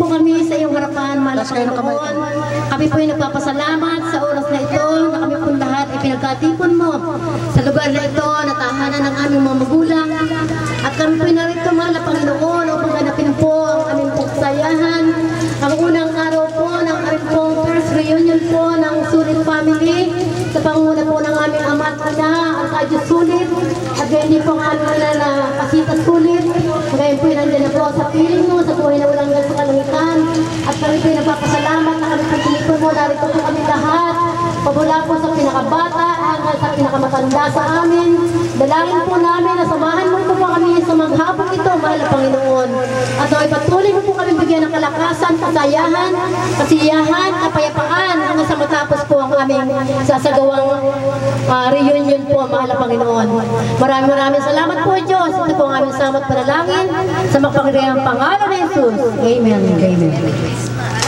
po kami sa iyong harapan, mahal na Panginoon. Kami po ay nagpapasalamat sa oras na ito na kami po lahat ay pinagkatipon mo sa lugar na ito na tahanan ng aming mga magulang. At kami po ay narito, mahal na Panginoon, upang ganapin po ang aming pagsayahan. Ang unang araw po ng aming pong first reunion po ng Sulit Family sa panguna po ng aming ama at ina, ang Kadyo Sulit, at gayon din po ang aming ina na Pasita Sulit. Ngayon po nandiyan na po sa piling mo, sa buhay na walang sa kalangitan. At kami po nagpapasalamat na kami pagkilikon mo, narito po kami lahat. Pabula po sa pinakabata hanggang sa pinakamatanda sa amin. Dalangin po namin na samahan mo po kami sa maghapon ito, mahal na Panginoon. At ay patuloy mo po kami bigyan ng kalakasan, kasayahan, kasiyahan, kapayapaan hanggang sa matapos po ang aming sasagawang reunion po, mahal na Panginoon. Maraming salamat po, Diyos. Ito po ang aming salamat panalangin sa makapangyarihang pangalan ni Jesus. Amen. Amen.